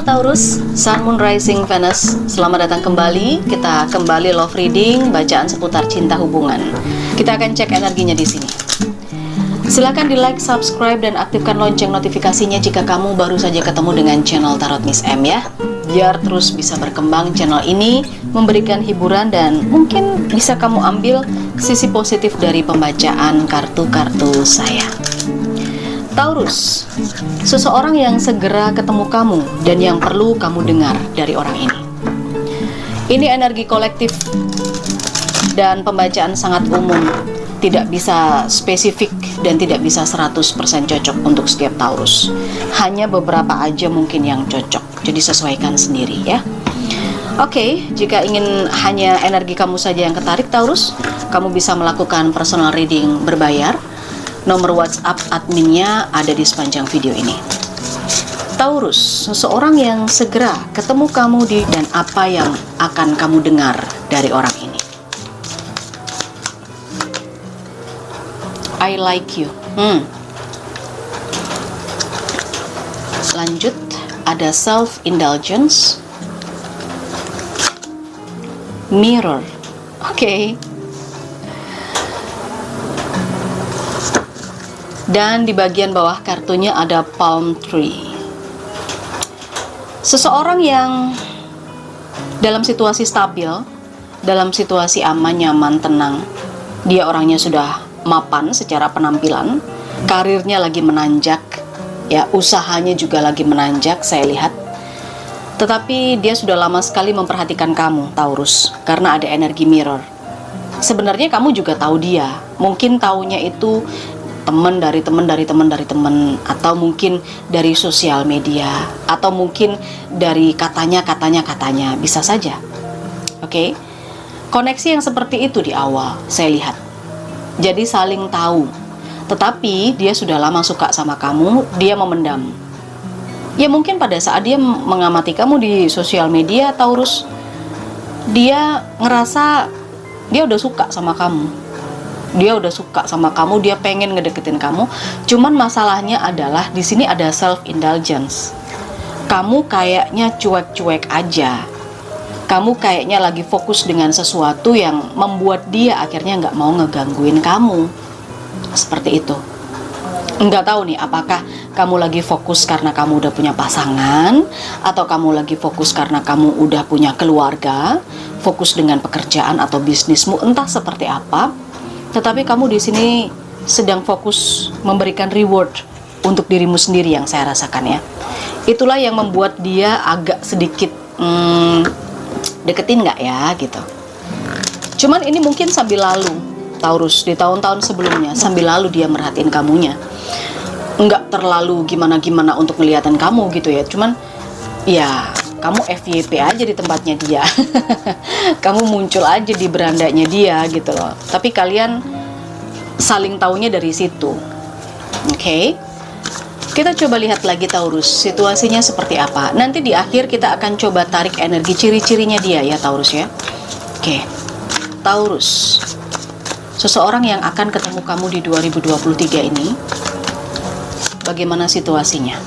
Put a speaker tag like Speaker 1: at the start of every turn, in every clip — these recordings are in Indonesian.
Speaker 1: Taurus, Sun, Moon, Rising, Venus. Selamat datang kembali. Kita kembali love reading, bacaan seputar cinta hubungan. Kita akan cek energinya di sini. Silakan di like, subscribe, dan aktifkan lonceng notifikasinya jika kamu baru saja ketemu dengan channel Tarot Miss M ya. Biar terus bisa berkembang channel ini, memberikan hiburan dan mungkin bisa kamu ambil sisi positif dari pembacaan kartu-kartu saya. Taurus, seseorang yang segera ketemu kamu dan yang perlu kamu dengar dari orang ini. Ini energi kolektif dan pembacaan sangat umum, tidak bisa spesifik dan tidak bisa 100% cocok untuk setiap Taurus. Hanya beberapa aja mungkin yang cocok, jadi sesuaikan sendiri ya. Oke, jika ingin hanya energi kamu saja yang ketarik Taurus, kamu bisa melakukan personal reading berbayar. Nomor WhatsApp adminnya ada di sepanjang video ini. Taurus, seseorang yang segera ketemu kamu dan apa yang akan kamu dengar dari orang ini. I like you. Lanjut, ada self-indulgence. Mirror. Oke. Dan di bagian bawah kartunya ada palm tree. Seseorang yang dalam situasi stabil, dalam situasi aman, nyaman, tenang. Dia orangnya sudah mapan secara penampilan, karirnya lagi menanjak, ya usahanya juga lagi menanjak saya lihat. Tetapi dia sudah lama sekali memperhatikan kamu, Taurus, karena ada energi mirror. Sebenarnya kamu juga tahu dia, mungkin taunya itu teman dari teman, atau mungkin dari sosial media, atau mungkin dari katanya, bisa saja. Oke. Koneksi yang seperti itu di awal saya lihat. Jadi saling tahu. Tetapi dia sudah lama suka sama kamu, dia memendam. Ya mungkin pada saat dia mengamati kamu di sosial media Taurus, dia ngerasa dia udah suka sama kamu. Dia pengen ngedeketin kamu. Cuman masalahnya adalah di sini ada self-indulgence. Kamu kayaknya cuek-cuek aja. Kamu kayaknya lagi fokus dengan sesuatu yang membuat dia akhirnya nggak mau ngegangguin kamu. Seperti itu. Nggak tahu nih, apakah kamu lagi fokus karena kamu udah punya pasangan, atau kamu lagi fokus karena kamu udah punya keluarga, fokus dengan pekerjaan atau bisnismu, entah seperti apa. Tetapi kamu di sini sedang fokus memberikan reward untuk dirimu sendiri yang saya rasakan ya. Itulah yang membuat dia agak sedikit deketin nggak ya gitu. Cuman ini mungkin sambil lalu Taurus, di tahun-tahun sebelumnya sambil lalu dia merhatiin kamunya. Nggak terlalu gimana-gimana untuk ngeliatin kamu gitu ya. Cuman ya kamu FYP aja di tempatnya dia. Kamu muncul aja di berandanya dia gitu loh. Tapi kalian saling taunya dari situ. Oke. Kita coba lihat lagi Taurus, situasinya seperti apa. Nanti di akhir kita akan coba tarik energi ciri-cirinya dia ya Taurus ya. Oke. Taurus, seseorang yang akan ketemu kamu di 2023 ini, bagaimana situasinya?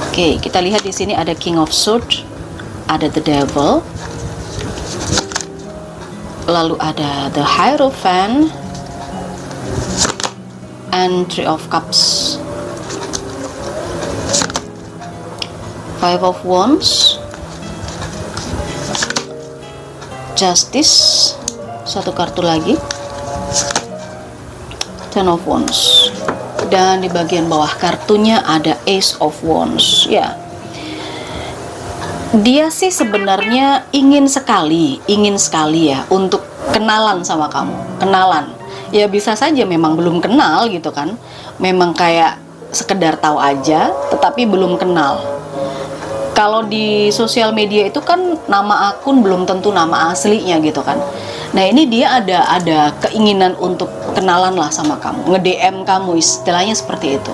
Speaker 1: Oke, kita lihat di sini ada King of Swords, ada The Devil, lalu ada The Hierophant, and Three of Cups, Five of Wands, Justice, satu kartu lagi, Ten of Wands. Dan di bagian bawah kartunya ada Ace of Wands ya. Dia sih sebenarnya ingin sekali ya untuk kenalan sama kamu. Kenalan. Ya bisa saja memang belum kenal gitu kan. Memang kayak sekedar tahu aja tetapi belum kenal. Kalau di sosial media itu kan nama akun belum tentu nama aslinya gitu kan. Nah ini dia ada keinginan untuk kenalan lah sama kamu, nge-DM kamu, istilahnya seperti itu.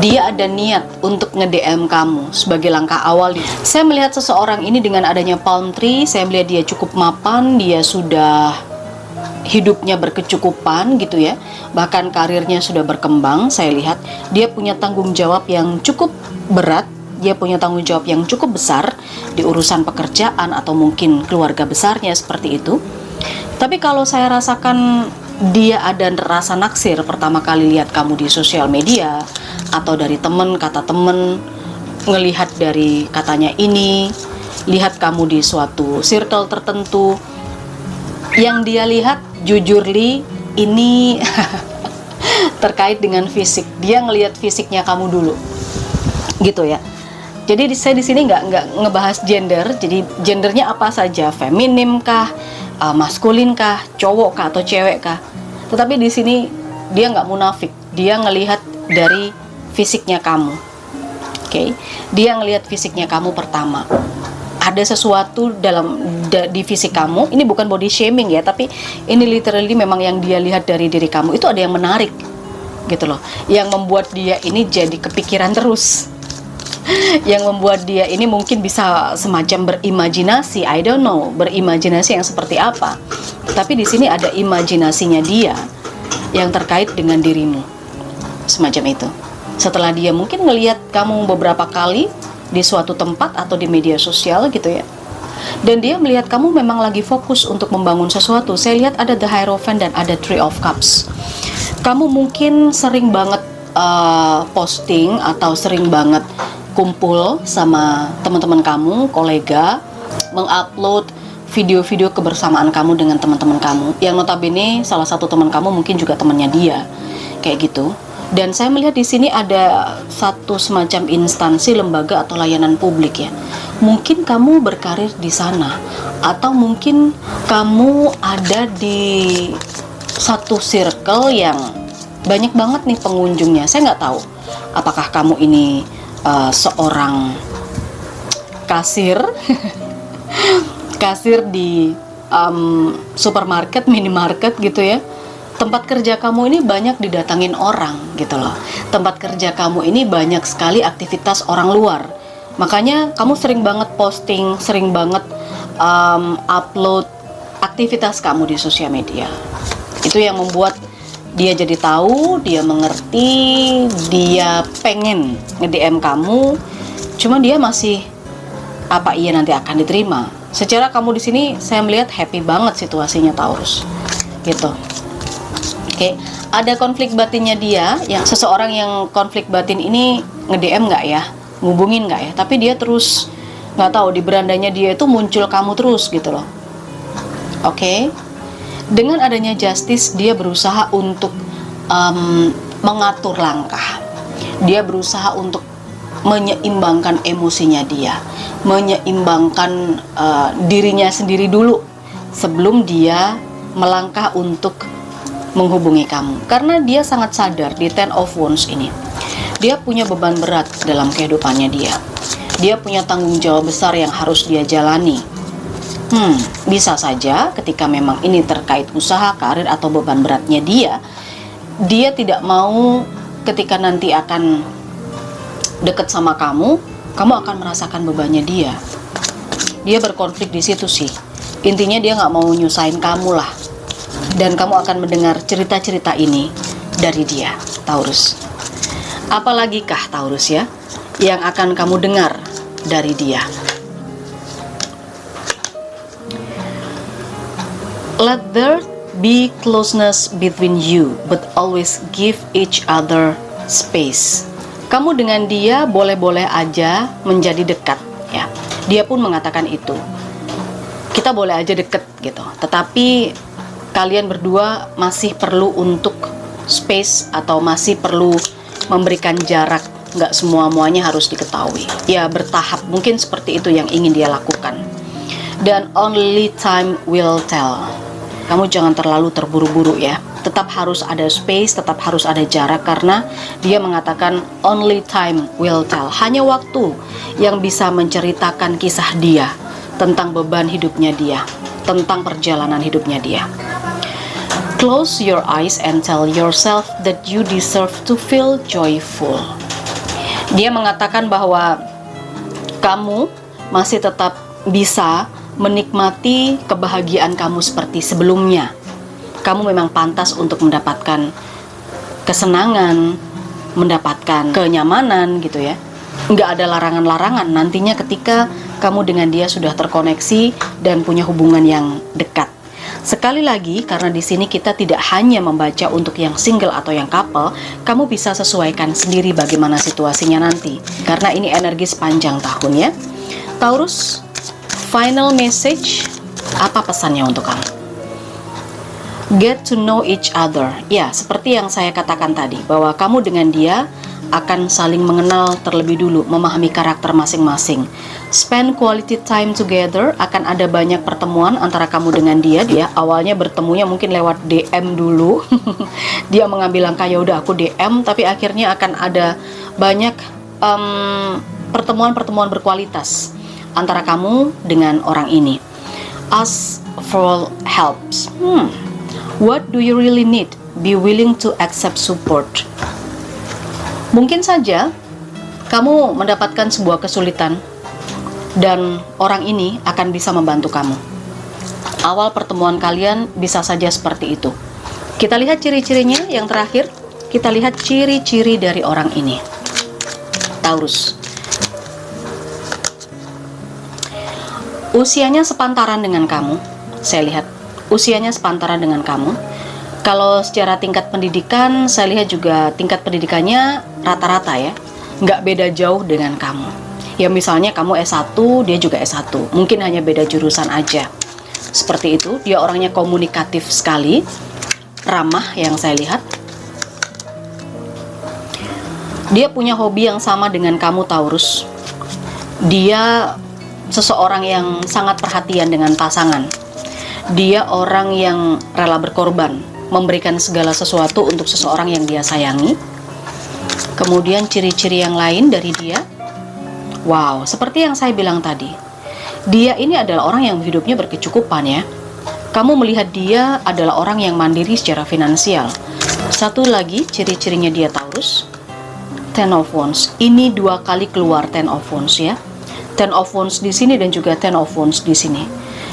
Speaker 1: Dia ada niat untuk nge-DM kamu sebagai langkah awal. Saya melihat seseorang ini dengan adanya palm tree, saya melihat dia cukup mapan, dia sudah hidupnya berkecukupan gitu ya. Bahkan karirnya sudah berkembang, saya lihat dia punya tanggung jawab yang cukup berat dia punya tanggung jawab yang cukup besar di urusan pekerjaan atau mungkin keluarga besarnya seperti itu. Tapi kalau saya rasakan dia ada rasa naksir pertama kali lihat kamu di sosial media, atau dari temen, kata temen, ngelihat dari katanya ini, lihat kamu di suatu circle tertentu, yang dia lihat jujur li ini terkait dengan fisik. Dia ngelihat fisiknya kamu dulu, gitu ya. Jadi saya di sini nggak ngebahas gender. Jadi gendernya apa saja, feminim kah, maskulin kah, cowok kah atau cewek kah. Tetapi di sini dia nggak munafik. Dia ngelihat dari fisiknya kamu. Oke, dia ngelihat fisiknya kamu pertama. Ada sesuatu di fisik kamu. Ini bukan body shaming ya, tapi ini literally memang yang dia lihat dari diri kamu itu ada yang menarik, gitu loh. Yang membuat dia ini jadi kepikiran terus. Yang membuat dia ini mungkin bisa semacam berimajinasi, I don't know, berimajinasi yang seperti apa. Tapi di sini ada imajinasinya dia yang terkait dengan dirimu, semacam itu. Setelah dia mungkin ngelihat kamu beberapa kali di suatu tempat atau di media sosial gitu ya, dan dia melihat kamu memang lagi fokus untuk membangun sesuatu. Saya lihat ada The Hierophant dan ada Three of Cups. Kamu mungkin sering banget posting atau sering banget kumpul sama teman-teman kamu, kolega, mengupload video-video kebersamaan kamu dengan teman-teman kamu, yang notabene salah satu teman kamu mungkin juga temannya dia, kayak gitu. Dan saya melihat di sini ada satu semacam instansi, lembaga atau layanan publik ya. Mungkin kamu berkarir di sana, atau mungkin kamu ada di satu circle yang banyak banget nih pengunjungnya. Saya nggak tahu apakah kamu ini seorang kasir kasir di supermarket, minimarket gitu ya. Tempat kerja kamu ini banyak didatangin orang gitu loh. Tempat kerja kamu ini banyak sekali aktivitas orang luar. Makanya kamu sering banget posting, sering banget upload aktivitas kamu di sosial media. Itu yang membuat dia jadi tahu, dia mengerti, dia pengen nge-DM kamu. Cuma dia masih, apa iya nanti akan diterima? Secara kamu di sini saya melihat happy banget situasinya, Taurus. Gitu. Oke, ada konflik batinnya dia, yang seseorang yang konflik batin ini nge-DM nggak ya? Ngubungin nggak ya? Tapi dia terus, nggak tahu, di berandanya dia itu muncul kamu terus gitu loh. Oke. Dengan adanya justice, dia berusaha untuk mengatur langkah. Dia berusaha untuk menyeimbangkan emosinya dia, menyeimbangkan dirinya sendiri dulu sebelum dia melangkah untuk menghubungi kamu. Karena dia sangat sadar di Ten of Wands ini, dia punya beban berat dalam kehidupannya dia. Dia punya tanggung jawab besar yang harus dia jalani. Bisa saja ketika memang ini terkait usaha, karir, atau beban beratnya dia tidak mau ketika nanti akan deket sama kamu akan merasakan bebannya dia. Dia berkonflik di situ sih. Intinya dia nggak mau nyusahin kamu lah. Dan kamu akan mendengar cerita-cerita ini dari dia, Taurus. Apalagi kah, Taurus ya, yang akan kamu dengar dari dia? Let there be closeness between you, but always give each other space. Kamu dengan dia boleh-boleh aja menjadi dekat, ya. Dia pun mengatakan itu. Kita boleh aja deket gitu, tetapi kalian berdua masih perlu untuk space atau masih perlu memberikan jarak. Nggak semua-muanya harus diketahui. Ya, bertahap, mungkin seperti itu yang ingin dia lakukan. Dan only time will tell. Kamu jangan terlalu terburu-buru ya. Tetap harus ada space, tetap harus ada jarak, karena dia mengatakan only time will tell. Hanya waktu yang bisa menceritakan kisah dia, tentang beban hidupnya dia, tentang perjalanan hidupnya dia. Close your eyes and tell yourself that you deserve to feel joyful. Dia mengatakan bahwa kamu masih tetap bisa menikmati kebahagiaan kamu seperti sebelumnya. Kamu memang pantas untuk mendapatkan kesenangan, mendapatkan kenyamanan gitu ya. nggak ada larangan-larangan nantinya ketika kamu dengan dia sudah terkoneksi dan punya hubungan yang dekat. Sekali lagi, karena di sini kita tidak hanya membaca untuk yang single atau yang couple, kamu bisa sesuaikan sendiri bagaimana situasinya nanti. Karena ini energi sepanjang tahun ya. Taurus, final message, apa pesannya untuk kamu? Get to know each other. Ya, seperti yang saya katakan tadi, bahwa kamu dengan dia akan saling mengenal terlebih dulu, memahami karakter masing-masing. Spend quality time together, akan ada banyak pertemuan antara kamu dengan dia. Dia awalnya bertemunya mungkin lewat DM dulu. Dia mengambil langkah, ya udah aku DM, tapi akhirnya akan ada banyak pertemuan-pertemuan berkualitas antara kamu dengan orang ini. Ask for helps. What do you really need? Be willing to accept support. Mungkin saja kamu mendapatkan sebuah kesulitan dan orang ini akan bisa membantu kamu. Awal pertemuan kalian bisa saja seperti itu. Kita lihat ciri-cirinya yang terakhir. Kita lihat ciri-ciri dari orang ini. Taurus. Usianya sepantaran dengan kamu. Saya lihat usianya sepantaran dengan kamu. Kalau secara tingkat pendidikan, saya lihat juga tingkat pendidikannya rata-rata ya. Nggak beda jauh dengan kamu. Ya misalnya kamu S1, dia juga S1. Mungkin hanya beda jurusan aja. Seperti itu, dia orangnya komunikatif sekali. Ramah yang saya lihat. Dia punya hobi yang sama dengan kamu, Taurus. Dia seseorang yang sangat perhatian dengan pasangan. Dia orang yang rela berkorban, memberikan segala sesuatu untuk seseorang yang dia sayangi. Kemudian ciri-ciri yang lain dari dia, wow, seperti yang saya bilang tadi, dia ini adalah orang yang hidupnya berkecukupan ya. Kamu melihat dia adalah orang yang mandiri secara finansial. Satu lagi ciri-cirinya dia, Taurus, Ten of Wands. Ini 2 kali keluar Ten of Wands ya. Ten of Wands di sini dan juga Ten of Wands di sini.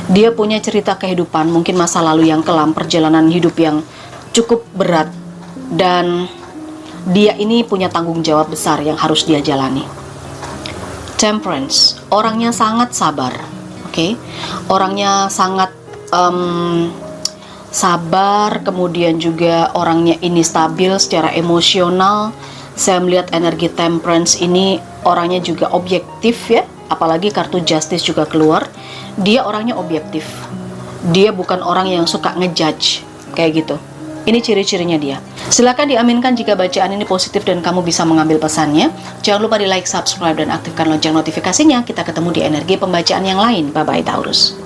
Speaker 1: Dia punya cerita kehidupan, mungkin masa lalu yang kelam, perjalanan hidup yang cukup berat, dan dia ini punya tanggung jawab besar yang harus dia jalani. Temperance, orangnya sangat sabar, oke? Orangnya sangat sabar, kemudian juga orangnya ini stabil secara emosional. Saya melihat energi Temperance ini orangnya juga objektif ya, apalagi kartu Justice juga keluar. Dia orangnya objektif. Dia bukan orang yang suka ngejudge kayak gitu. Ini ciri-cirinya dia. Silakan diaminkan jika bacaan ini positif dan kamu bisa mengambil pesannya. Jangan lupa di like, subscribe, dan aktifkan lonceng notifikasinya. Kita ketemu di energi pembacaan yang lain. Bye-bye Taurus.